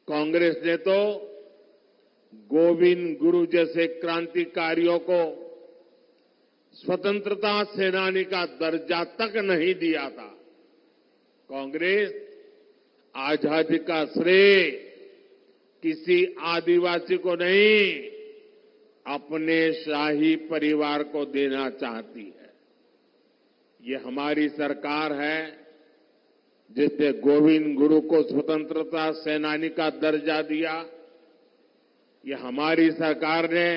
कांग्रेस ने तो गोविंद गुरु जैसे क्रांतिकारियों को स्वतंत्रता सेनानी का दर्जा तक नहीं दिया था। कांग्रेस आजादी का श्रेय किसी आदिवासी को नहीं, अपने शाही परिवार को देना चाहती है। ये हमारी सरकार है जिसने गोविंद गुरु को स्वतंत्रता सेनानी का दर्जा दिया। ये हमारी सरकार ने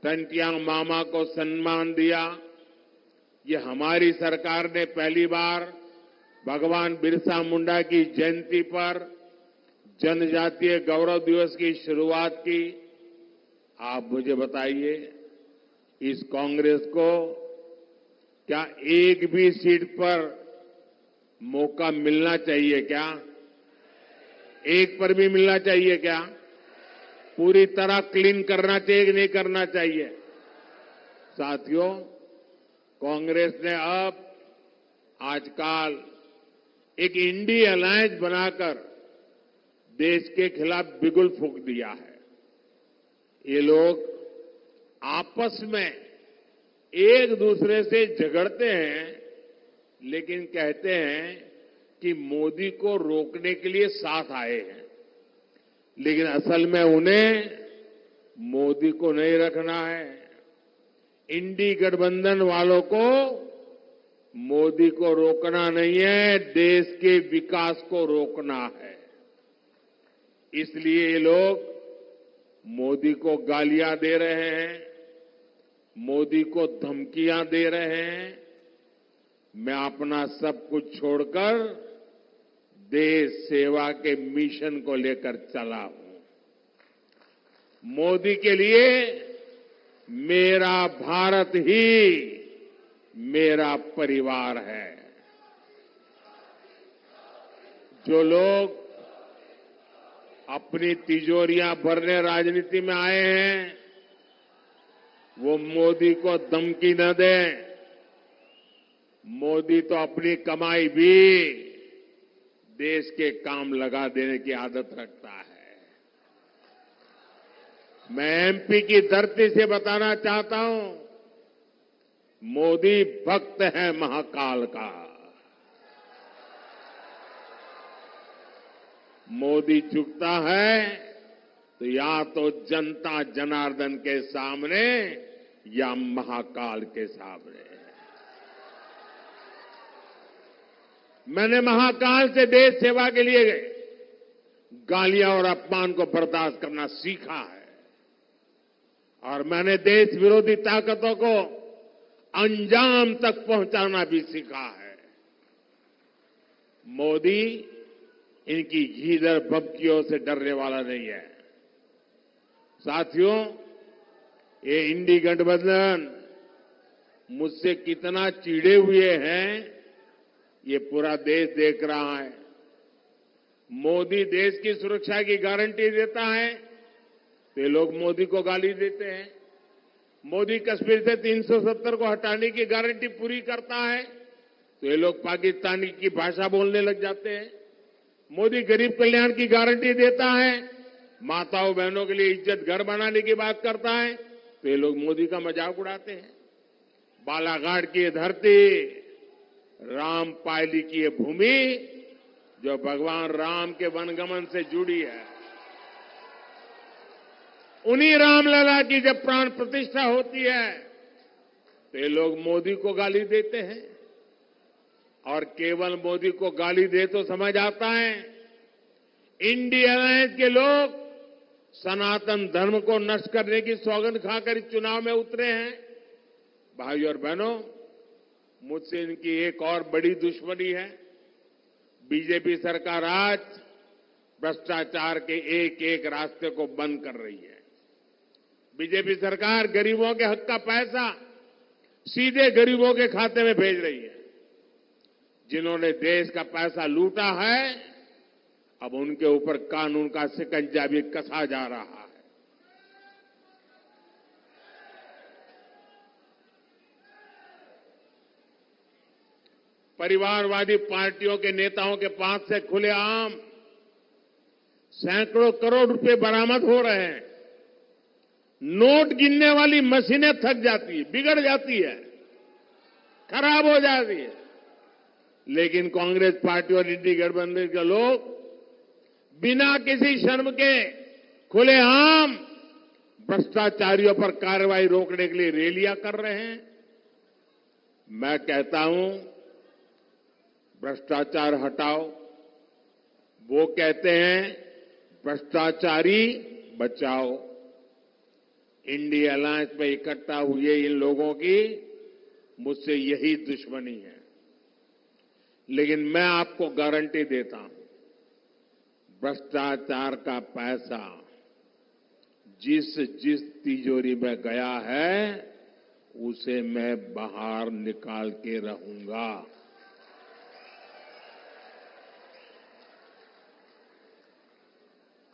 तंटियांग मामा को सम्मान दिया। ये हमारी सरकार ने पहली बार भगवान बिरसा मुंडा की जयंती पर जनजातीय गौरव दिवस की शुरुआत की। आप मुझे बताइए, इस कांग्रेस को क्या एक भी सीट पर मौका मिलना चाहिए क्या? एक पर भी मिलना चाहिए क्या? पूरी तरह क्लीन करना चाहिए कि नहीं करना चाहिए? साथियों, कांग्रेस ने अब आजकल एक इंडी अलायंस बनाकर देश के खिलाफ बिगुल फूंक दिया है। ये लोग आपस में एक दूसरे से झगड़ते हैं, लेकिन कहते हैं कि मोदी को रोकने के लिए साथ आए हैं, लेकिन असल में उन्हें मोदी को नहीं रखना है। इंडी गठबंधन वालों को मोदी को रोकना नहीं है, देश के विकास को रोकना है। इसलिए ये लोग मोदी को गालियां दे रहे हैं, मोदी को धमकियां दे रहे हैं। मैं अपना सब कुछ छोड़कर देश सेवा के मिशन को लेकर चला हूं। मोदी के लिए मेरा भारत ही मेरा परिवार है। जो लोग अपनी तिजोरियां भरने राजनीति में आए हैं, वो मोदी को धमकी न दें। मोदी तो अपनी कमाई भी देश के काम लगा देने की आदत रखता है। मैं एमपी की धरती से बताना चाहता हूं, मोदी भक्त है महाकाल का। मोदी झुकता है तो या तो जनता जनार्दन के सामने या महाकाल के सामने। मैंने महाकाल से देश सेवा के लिए गालियां और अपमान को बर्दाश्त करना सीखा है, और मैंने देश विरोधी ताकतों को अंजाम तक पहुंचाना भी सीखा है। मोदी इनकी घीदर भभकियों से डरने वाला नहीं है। साथियों, ये इंडी गठबंधन मुझसे कितना चिढ़े हुए हैं, ये पूरा देश देख रहा है। मोदी देश की सुरक्षा की गारंटी देता है तो ये लोग मोदी को गाली देते हैं। मोदी कश्मीर से 370 को हटाने की गारंटी पूरी करता है तो ये लोग पाकिस्तानी की भाषा बोलने लग जाते हैं। मोदी गरीब कल्याण की गारंटी देता है, माताओं बहनों के लिए इज्जत घर बनाने की बात करता है तो ये लोग मोदी का मजाक उड़ाते हैं। बालाघाट की ये धरती, राम पायली की ये भूमि जो भगवान राम के वनगमन से जुड़ी है, उन्हीं रामलला की जब प्राण प्रतिष्ठा होती है तो ये लोग मोदी को गाली देते हैं। और केवल मोदी को गाली दे तो समझ आता है, इंडिया अलायंस के लोग सनातन धर्म को नष्ट करने की सौगंध खाकर इस चुनाव में उतरे हैं। भाइयों और बहनों, मुझसे इनकी एक और बड़ी दुश्मनी है। बीजेपी सरकार आज भ्रष्टाचार के एक एक रास्ते को बंद कर रही है। बीजेपी सरकार गरीबों के हक का पैसा सीधे गरीबों के खाते में भेज रही है। जिन्होंने देश का पैसा लूटा है, अब उनके ऊपर कानून का शिकंजा भी कसा जा रहा है। परिवारवादी पार्टियों के नेताओं के पास से खुलेआम सैकड़ों करोड़ रुपए बरामद हो रहे हैं। नोट गिनने वाली मशीनें थक जाती है, बिगड़ जाती है, खराब हो जाती है। लेकिन कांग्रेस पार्टी और इंडी गठबंधन के लोग बिना किसी शर्म के खुलेआम भ्रष्टाचारियों पर कार्रवाई रोकने के लिए रैलियां कर रहे हैं। मैं कहता हूं, भ्रष्टाचार हटाओ। वो कहते हैं भ्रष्टाचारी बचाओ। इंडिया अलायंस में इकट्ठा हुए इन लोगों की मुझसे यही दुश्मनी है। लेकिन मैं आपको गारंटी देता हूं, भ्रष्टाचार का पैसा जिस जिस तिजोरी में गया है उसे मैं बाहर निकाल के रहूंगा।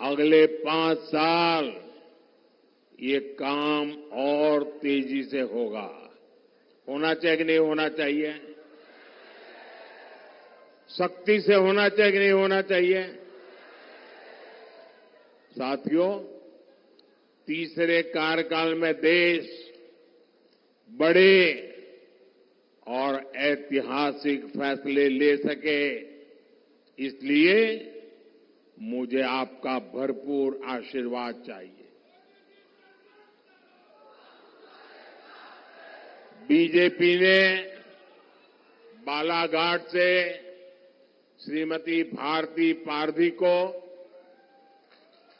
अगले 5 साल ये काम और तेजी से होगा। होना चाहिए कि नहीं होना चाहिए? सख्ती से होना चाहिए कि नहीं होना चाहिए? साथियों, तीसरे कार्यकाल में देश बड़े और ऐतिहासिक फैसले ले सके, इसलिए मुझे आपका भरपूर आशीर्वाद चाहिए। बीजेपी ने बालाघाट से श्रीमती भारती पारधी को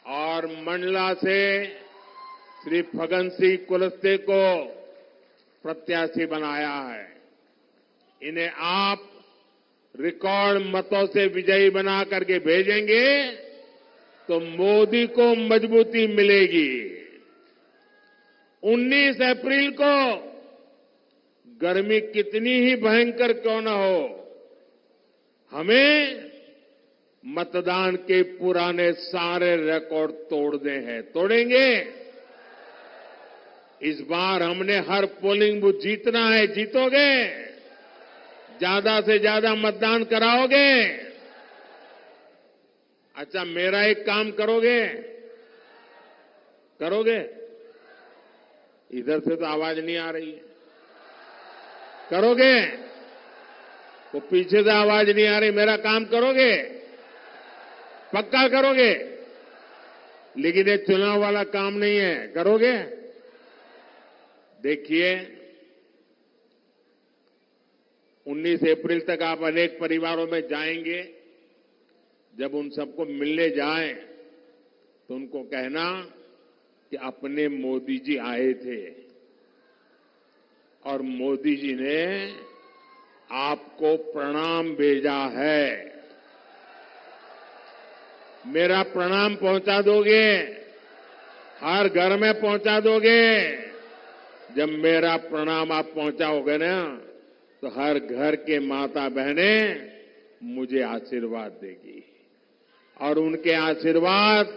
और मंडला से श्री फग्गन सिंह कुलस्ते को प्रत्याशी बनाया है। इन्हें आप रिकॉर्ड मतों से विजयी बना करके भेजेंगे तो मोदी को मजबूती मिलेगी। 19 अप्रैल को गर्मी कितनी ही भयंकर क्यों न हो, हमें मतदान के पुराने सारे रिकॉर्ड तोड़ने हैं। तोड़ेंगे। इस बार हमने हर पोलिंग बूथ जीतना है। जीतोगे? ज्यादा से ज्यादा मतदान कराओगे? अच्छा, मेरा एक काम करोगे? करोगे? इधर से तो आवाज नहीं आ रही है। करोगे? तो पीछे से आवाज नहीं आ रही। मेरा काम करोगे? पक्का करोगे? लेकिन ये चुनाव वाला काम नहीं है। करोगे? देखिए, 19 अप्रैल तक आप अनेक परिवारों में जाएंगे। जब उन सबको मिलने जाएं तो उनको कहना कि अपने मोदी जी आए थे और मोदी जी ने आपको प्रणाम भेजा है। मेरा प्रणाम पहुंचा दोगे? हर घर में पहुंचा दोगे? जब मेरा प्रणाम आप पहुंचाओगे ना, तो हर घर के माता बहनें मुझे आशीर्वाद देगी और उनके आशीर्वाद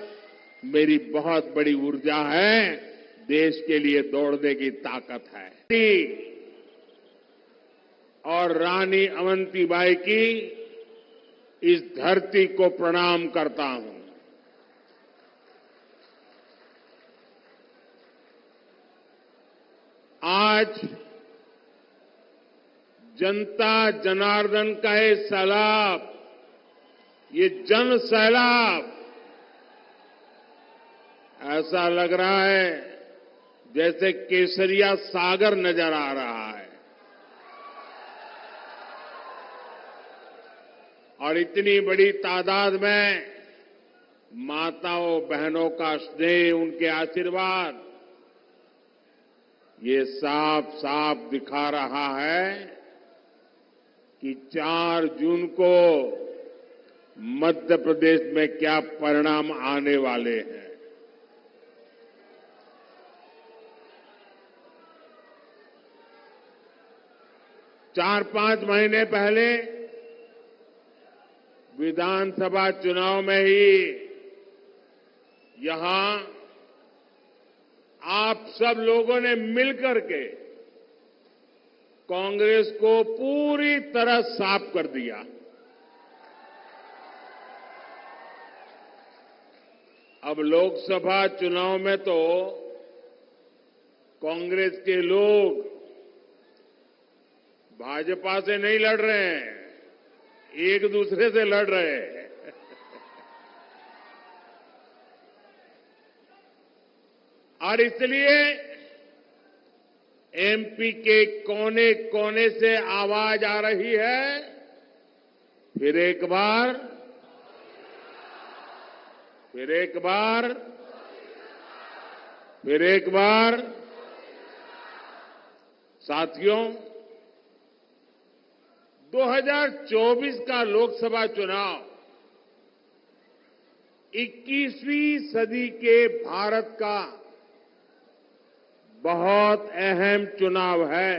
मेरी बहुत बड़ी ऊर्जा है। देश के लिए दौड़ने की ताकत है। और रानी अवंतीबाई की इस धरती को प्रणाम करता हूं। आज जनता जनार्दन का ये सैलाब, ये जन सैलाब ऐसा लग रहा है जैसे केसरिया सागर नजर आ रहा है। और इतनी बड़ी तादाद में माताओं बहनों का स्नेह, उनके आशीर्वाद, ये साफ साफ दिखा रहा है कि 4 जून को मध्य प्रदेश में क्या परिणाम आने वाले हैं। 4-5 महीने पहले विधानसभा चुनाव में ही यहां आप सब लोगों ने मिलकर के कांग्रेस को पूरी तरह साफ कर दिया। अब लोकसभा चुनाव में तो कांग्रेस के लोग भाजपा से नहीं लड़ रहे हैं, एक दूसरे से लड़ रहे हैं। और इसलिए एमपी के कोने कोने से आवाज आ रही है, फिर एक बार, फिर एक बार, फिर एक बार। साथियों, 2024 का लोकसभा चुनाव 21वीं सदी के भारत का बहुत अहम चुनाव है।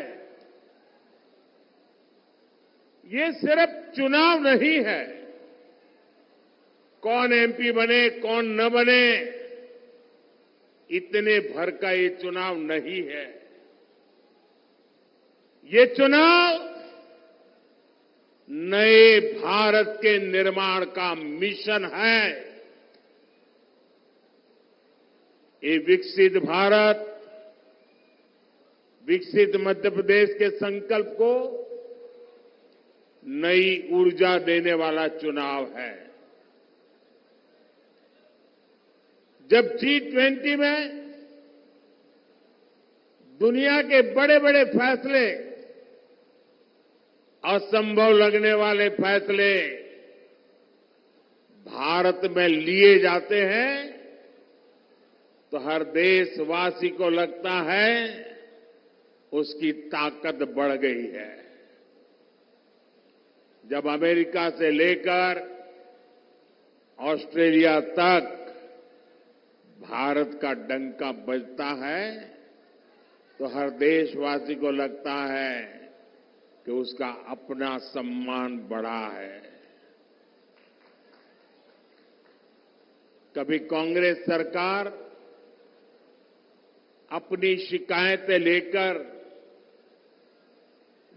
ये सिर्फ चुनाव नहीं है, कौन एमपी बने कौन न बने इतने भर का ये चुनाव नहीं है। ये चुनाव नए भारत के निर्माण का मिशन है। ये विकसित भारत, विकसित मध्य प्रदेश के संकल्प को नई ऊर्जा देने वाला चुनाव है। जब G20 में दुनिया के बड़े बड़े फैसले, असंभव लगने वाले फैसले भारत में लिए जाते हैं तो हर देशवासी को लगता है उसकी ताकत बढ़ गई है। जब अमेरिका से लेकर ऑस्ट्रेलिया तक भारत का डंका बजता है तो हर देशवासी को लगता है कि उसका अपना सम्मान बढ़ा है। कभी कांग्रेस सरकार अपनी शिकायतें लेकर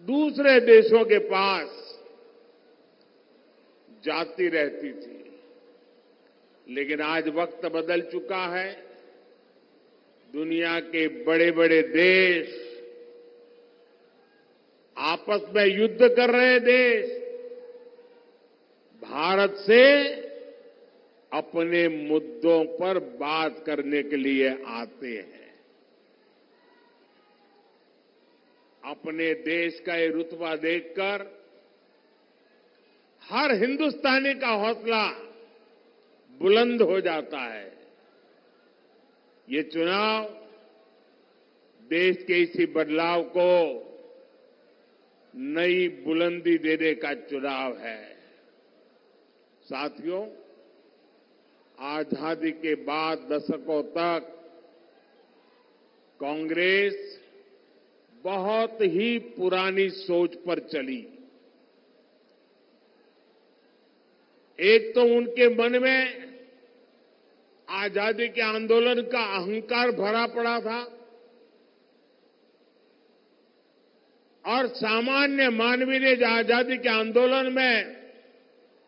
दूसरे देशों के पास जाती रहती थी, लेकिन आज वक्त बदल चुका है। दुनिया के बड़े बड़े देश, आपस में युद्ध कर रहे देश, भारत से अपने मुद्दों पर बात करने के लिए आते हैं। अपने देश का ये रुतबा देखकर हर हिंदुस्तानी का हौसला बुलंद हो जाता है। ये चुनाव देश के इसी बदलाव को नई बुलंदी देने का चुनाव है। साथियों, आजादी के बाद दशकों तक कांग्रेस बहुत ही पुरानी सोच पर चली। एक तो उनके मन में आजादी के आंदोलन का अहंकार भरा पड़ा था और सामान्य मानवीय ने जो आजादी के आंदोलन में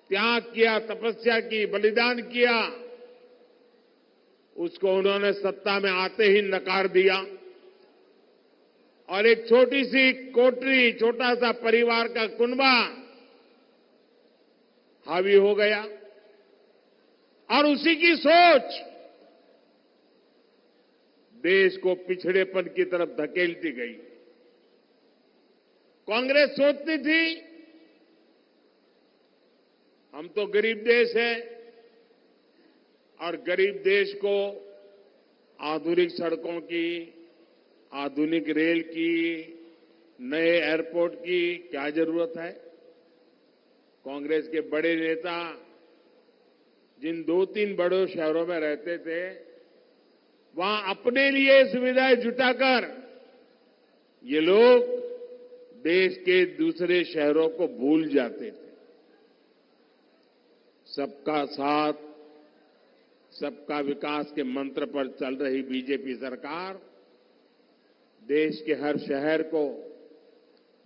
त्याग किया, तपस्या की, बलिदान किया, उसको उन्होंने सत्ता में आते ही नकार दिया और एक छोटी सी कोठरी, छोटा सा परिवार का कुनबा हावी हो गया और उसी की सोच देश को पिछड़ेपन की तरफ धकेलती गई। कांग्रेस सोचती थी हम तो गरीब देश है और गरीब देश को आधुनिक सड़कों की, आधुनिक रेल की, नए एयरपोर्ट की क्या जरूरत है। कांग्रेस के बड़े नेता जिन 2-3 बड़े शहरों में रहते थे, वहां अपने लिए सुविधाएं जुटाकर ये लोग देश के दूसरे शहरों को भूल जाते थे। सबका साथ, सबका विकास के मंत्र पर चल रही बीजेपी सरकार देश के हर शहर को,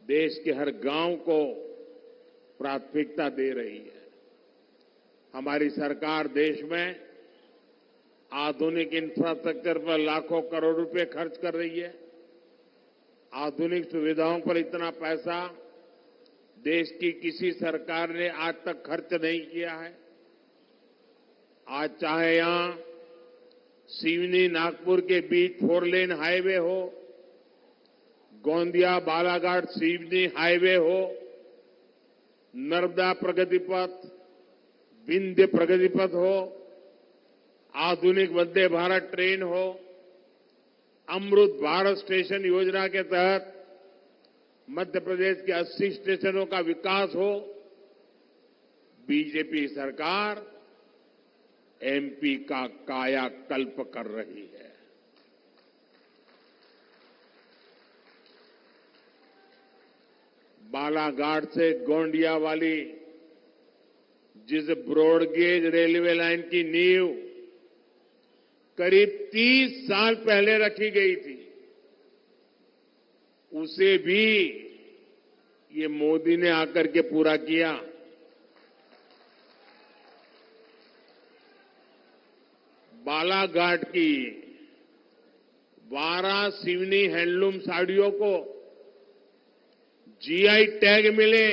देश के हर गांव को प्राथमिकता दे रही है। हमारी सरकार देश में आधुनिक इंफ्रास्ट्रक्चर पर लाखों करोड़ रुपए खर्च कर रही है। आधुनिक सुविधाओं पर इतना पैसा देश की किसी सरकार ने आज तक खर्च नहीं किया है। आज चाहे यहां सिवनी नागपुर के बीच 4 लेन हाईवे हो, गोंदिया बालाघाट सिवनी हाईवे हो, नर्मदा प्रगति पथ, विंध्य प्रगति पथ हो, आधुनिक वंदे भारत ट्रेन हो, अमृत भारत स्टेशन योजना के तहत मध्य प्रदेश के 80 स्टेशनों का विकास हो, बीजेपी सरकार एमपी का कायाकल्प कर रही है। बालाघाट से गोंडिया वाली जिस ब्रॉडगेज रेलवे लाइन की नींव करीब 30 साल पहले रखी गई थी, उसे भी ये मोदी ने आकर के पूरा किया। बालाघाट की 12 सिवनी हैंडलूम साड़ियों को जीआई टैग मिले।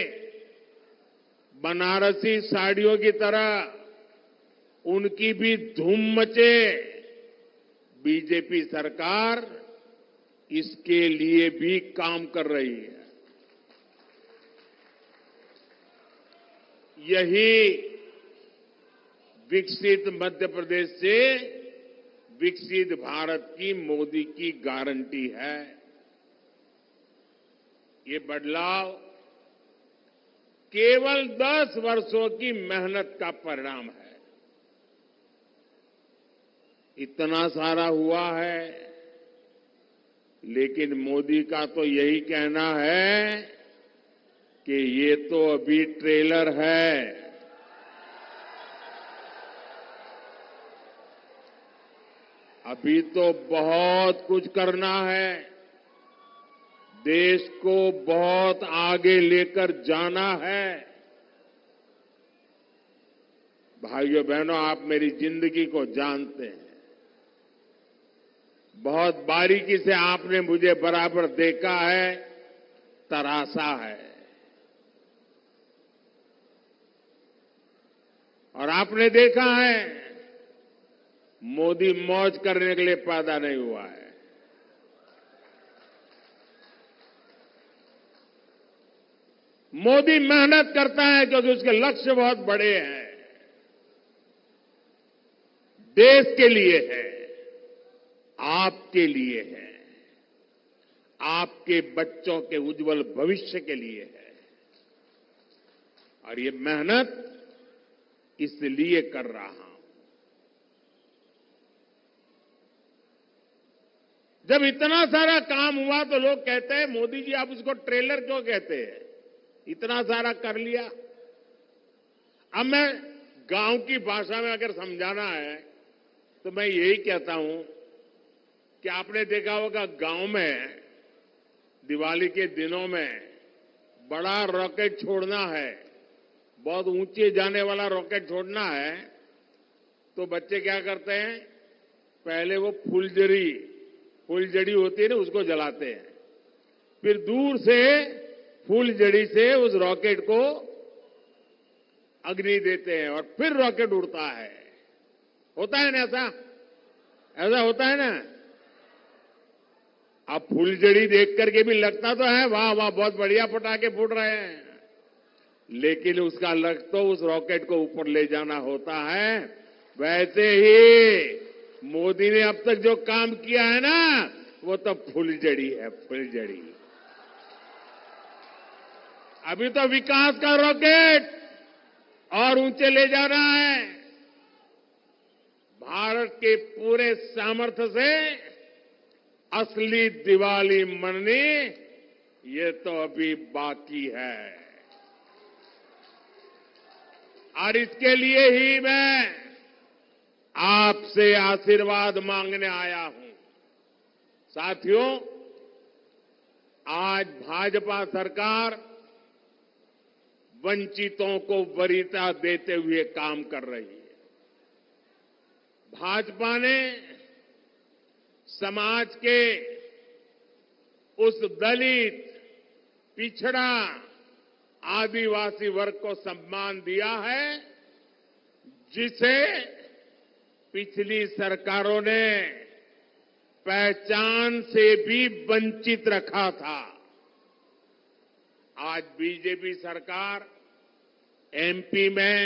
बनारसी साड़ियों की तरह उनकी भी धूम मचे। बीजेपी सरकार इसके लिए भी काम कर रही है। यही विकसित मध्य प्रदेश से विकसित भारत की मोदी की गारंटी है। ये बदलाव केवल 10 वर्षों की मेहनत का परिणाम है। इतना सारा हुआ है, लेकिन मोदी का तो यही कहना है कि ये तो अभी ट्रेलर है। अभी तो बहुत कुछ करना है। देश को बहुत आगे लेकर जाना है। भाइयों बहनों, आप मेरी जिंदगी को जानते हैं। बहुत बारीकी से आपने मुझे बराबर देखा है, तरासा है। और आपने देखा है, मोदी मौज करने के लिए पैदा नहीं हुआ है। मोदी मेहनत करता है क्योंकि उसके लक्ष्य बहुत बड़े हैं। देश के लिए है, आपके लिए है, आपके बच्चों के उज्जवल भविष्य के लिए है। और ये मेहनत इसलिए कर रहा हूं। जब इतना सारा काम हुआ तो लोग कहते हैं, मोदी जी आप उसको ट्रेलर क्यों कहते हैं? इतना सारा कर लिया। अब मैं गांव की भाषा में अगर समझाना है तो मैं यही कहता हूं कि आपने देखा होगा गांव में दिवाली के दिनों में बड़ा रॉकेट छोड़ना है, बहुत ऊंचे जाने वाला रॉकेट छोड़ना है, तो बच्चे क्या करते हैं? पहले वो फुलझड़ी होती है ना, उसको जलाते हैं। फिर दूर से फुलझड़ी से उस रॉकेट को अग्नि देते हैं और फिर रॉकेट उड़ता है। होता है ना ऐसा? ऐसा होता है ना? अब फुलझड़ी देख करके भी लगता तो है वाह वाह बहुत बढ़िया पटाखे फूट रहे हैं, लेकिन उसका लक्ष्य तो उस रॉकेट को ऊपर ले जाना होता है। वैसे ही मोदी ने अब तक जो काम किया है ना, वो तो फुलझड़ी है, फुलझड़ी। अभी तो विकास का रॉकेट और ऊंचे ले जाना है। भारत के पूरे सामर्थ्य से असली दिवाली मननी, ये तो अभी बाकी है। और इसके लिए ही मैं आपसे आशीर्वाद मांगने आया हूं। साथियों, आज भाजपा सरकार वंचितों को वरीयता देते हुए काम कर रही है। भाजपा ने समाज के उस दलित, पिछड़ा, आदिवासी वर्ग को सम्मान दिया है जिसे पिछली सरकारों ने पहचान से भी वंचित रखा था। आज बीजेपी सरकार एमपी में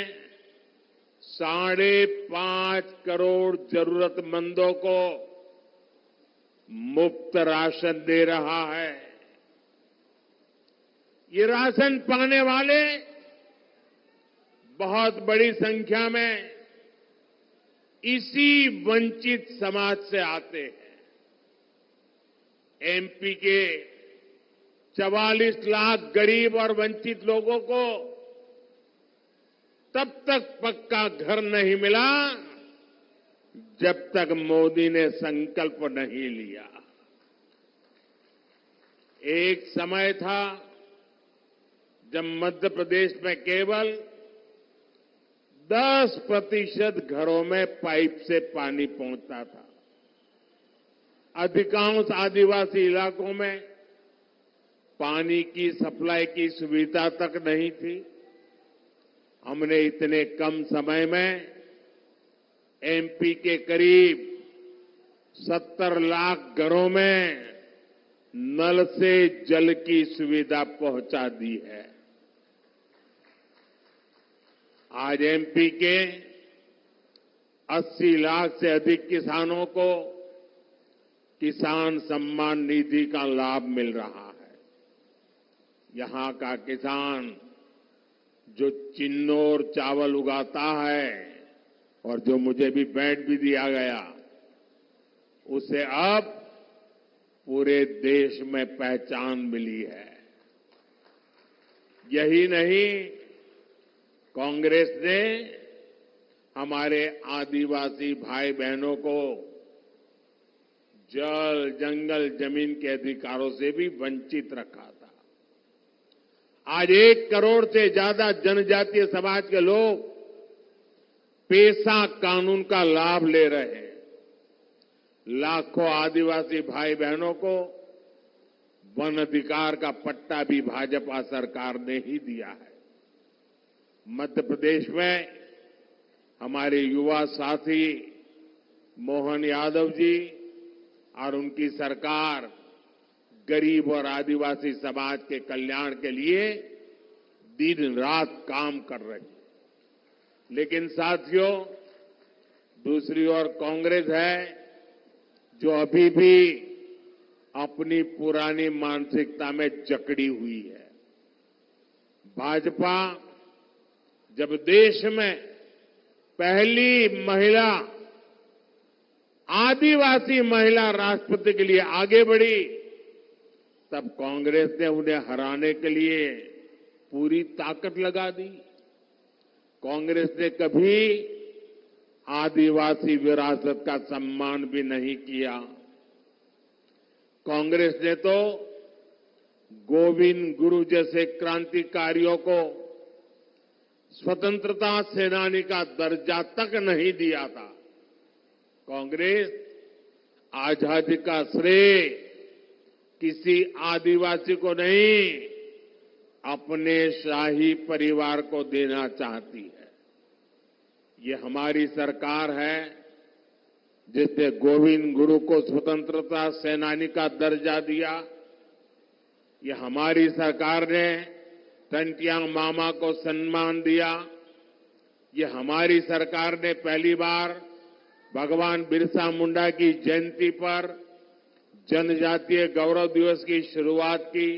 5.5 करोड़ जरूरतमंदों को मुफ्त राशन दे रहा है। ये राशन पाने वाले बहुत बड़ी संख्या में इसी वंचित समाज से आते हैं। एमपी के 44 लाख गरीब और वंचित लोगों को तब तक पक्का घर नहीं मिला जब तक मोदी ने संकल्प नहीं लिया। एक समय था जब मध्य प्रदेश में केवल 10% घरों में पाइप से पानी पहुंचता था। अधिकांश आदिवासी इलाकों में पानी की सप्लाई की सुविधा तक नहीं थी। हमने इतने कम समय में एमपी के करीब 70 लाख घरों में नल से जल की सुविधा पहुंचा दी है। आज एमपी के 80 लाख से अधिक किसानों को किसान सम्मान निधि का लाभ मिल रहा है। यहां का किसान जो चिन्नौर चावल उगाता है और जो मुझे भी बैट भी दिया गया, उसे अब पूरे देश में पहचान मिली है। यही नहीं, कांग्रेस ने हमारे आदिवासी भाई बहनों को जल, जंगल, जमीन के अधिकारों से भी वंचित रखा था। आज 1 करोड़ से ज्यादा जनजातीय समाज के लोग पेसा कानून का लाभ ले रहे हैं। लाखों आदिवासी भाई बहनों को वन अधिकार का पट्टा भी भाजपा सरकार ने ही दिया है। मध्य प्रदेश में हमारे युवा साथी मोहन यादव जी और उनकी सरकार गरीब और आदिवासी समाज के कल्याण के लिए दिन रात काम कर रही है। लेकिन साथियों, दूसरी ओर कांग्रेस है जो अभी भी अपनी पुरानी मानसिकता में जकड़ी हुई है। भाजपा जब देश में पहली महिला, आदिवासी महिला राष्ट्रपति के लिए आगे बढ़ी, तब कांग्रेस ने उन्हें हराने के लिए पूरी ताकत लगा दी। कांग्रेस ने कभी आदिवासी विरासत का सम्मान भी नहीं किया। कांग्रेस ने तो गोविंद गुरु जैसे क्रांतिकारियों को स्वतंत्रता सेनानी का दर्जा तक नहीं दिया था। कांग्रेस आजादी का श्रेय किसी आदिवासी को नहीं, अपने शाही परिवार को देना चाहती है। ये हमारी सरकार है जिसने गोविंद गुरु को स्वतंत्रता सेनानी का दर्जा दिया। ये हमारी सरकार ने टंटियांग मामा को सम्मान दिया। ये हमारी सरकार ने पहली बार भगवान बिरसा मुंडा की जयंती पर जनजातीय गौरव दिवस की शुरुआत की।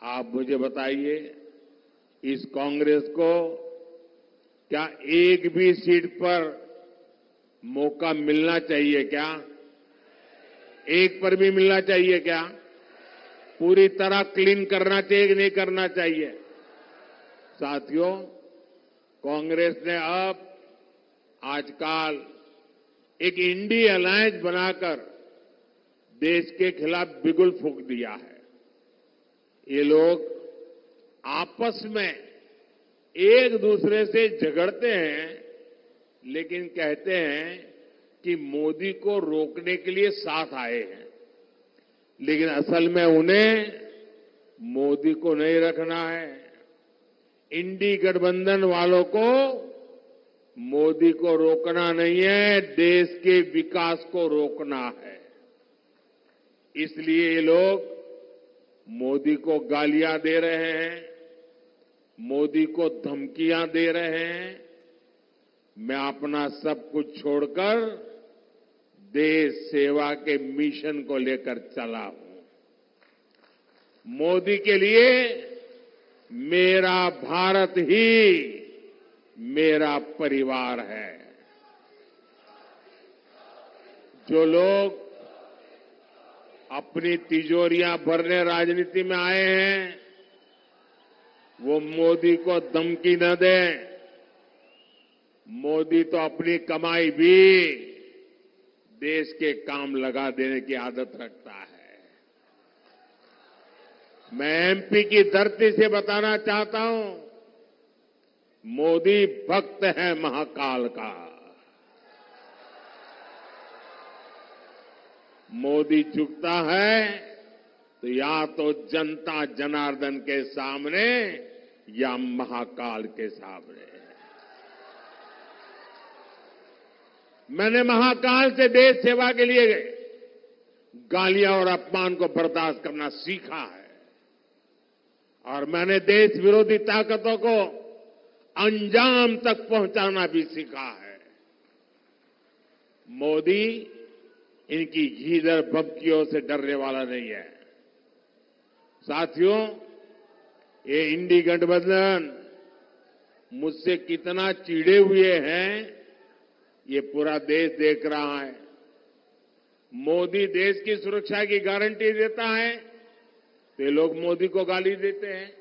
आप मुझे बताइए, इस कांग्रेस को क्या एक भी सीट पर मौका मिलना चाहिए क्या? एक पर भी मिलना चाहिए क्या? पूरी तरह क्लीन करना चाहिए कि नहीं करना चाहिए? साथियों, कांग्रेस ने अब आजकल एक इंडी अलायंस बनाकर देश के खिलाफ बिगुल फूंक दिया है। ये लोग आपस में एक दूसरे से झगड़ते हैं, लेकिन कहते हैं कि मोदी को रोकने के लिए साथ आए हैं, लेकिन असल में उन्हें मोदी को नहीं रखना है। इंडी गठबंधन वालों को मोदी को रोकना नहीं है, देश के विकास को रोकना है। इसलिए ये लोग मोदी को गालियां दे रहे हैं, मोदी को धमकियां दे रहे हैं। मैं अपना सब कुछ छोड़कर देश सेवा के मिशन को लेकर चला हूं। मोदी के लिए मेरा भारत ही मेरा परिवार है। जो लोग अपनी तिजोरियां भरने राजनीति में आए हैं, वो मोदी को धमकी न दें। मोदी तो अपनी कमाई भी देश के काम लगा देने की आदत रखता है। मैं एमपी की धरती से बताना चाहता हूं, मोदी भक्त है महाकाल का। मोदी झुकता है तो या तो जनता जनार्दन के सामने या महाकाल के सामने। मैंने महाकाल से देश सेवा के लिए गालियां और अपमान को बर्दाश्त करना सीखा है, और मैंने देश विरोधी ताकतों को अंजाम तक पहुंचाना भी सीखा है। मोदी इनकी घीदर भभकियों से डरने वाला नहीं है। साथियों, ये इंडी गठबंधन मुझसे कितना चिढ़े हुए हैं, ये पूरा देश देख रहा है। मोदी देश की सुरक्षा की गारंटी देता है तो ये लोग मोदी को गाली देते हैं।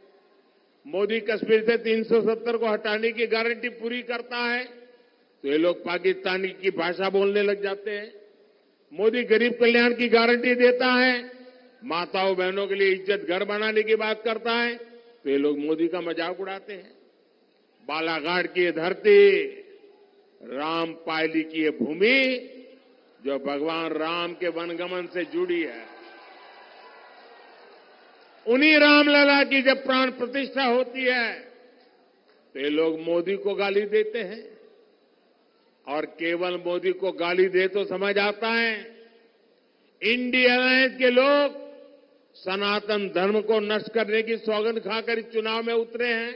मोदी कश्मीर से 370 को हटाने की गारंटी पूरी करता है तो ये लोग पाकिस्तानी की भाषा बोलने लग जाते हैं। मोदी गरीब कल्याण की गारंटी देता है, माताओं बहनों के लिए इज्जत घर बनाने की बात करता है तो ये लोग मोदी का मजाक उड़ाते हैं। बालाघाट की ये धरती, राम पायली की ये भूमि जो भगवान राम के वनगमन से जुड़ी है, उन्हीं रामलला की जब प्राण प्रतिष्ठा होती है तो ये लोग मोदी को गाली देते हैं। और केवल मोदी को गाली दे तो समझ आता है, इंडिया अलायंस के लोग सनातन धर्म को नष्ट करने की सौगंध खाकर इस चुनाव में उतरे हैं।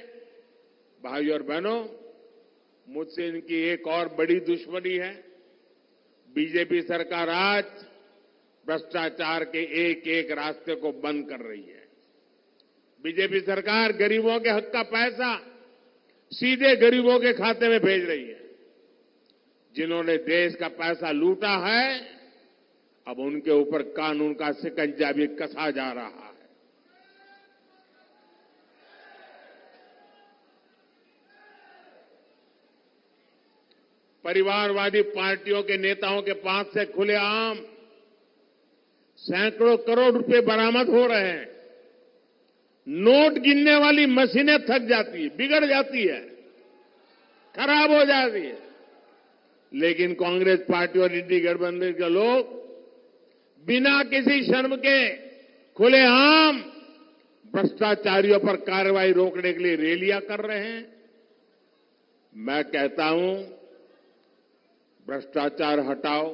भाइयों और बहनों, मुझसे इनकी एक और बड़ी दुश्मनी है। बीजेपी सरकार आज भ्रष्टाचार के एक एक रास्ते को बंद कर रही है। बीजेपी सरकार गरीबों के हक का पैसा सीधे गरीबों के खाते में भेज रही है। जिन्होंने देश का पैसा लूटा है, अब उनके ऊपर कानून का शिकंजा भी कसा जा रहा है। परिवारवादी पार्टियों के नेताओं के पास से खुलेआम सैकड़ों करोड़ रुपए बरामद हो रहे हैं। नोट गिनने वाली मशीनें थक जाती है, बिगड़ जाती है, खराब हो जाती है, लेकिन कांग्रेस पार्टी और इंडी गठबंधन के लोग बिना किसी शर्म के खुलेआम भ्रष्टाचारियों पर कार्रवाई रोकने के लिए रैलियां कर रहे हैं। मैं कहता हूं, भ्रष्टाचार हटाओ।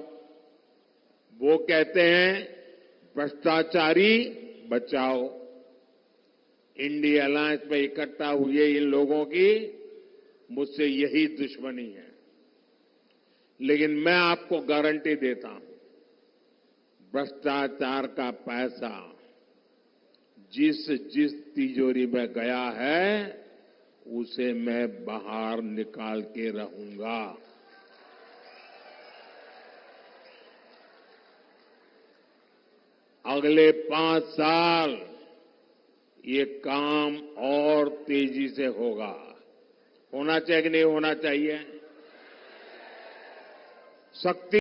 वो कहते हैं भ्रष्टाचारी बचाओ। इंडिया अलायंस में इकट्ठा हुए इन लोगों की मुझसे यही दुश्मनी है, लेकिन मैं आपको गारंटी देता हूं, भ्रष्टाचार का पैसा जिस जिस तिजोरी में गया है उसे मैं बाहर निकाल के रहूंगा। अगले 5 साल ये काम और तेजी से होगा। होना चाहिए कि नहीं होना चाहिए? शक्ति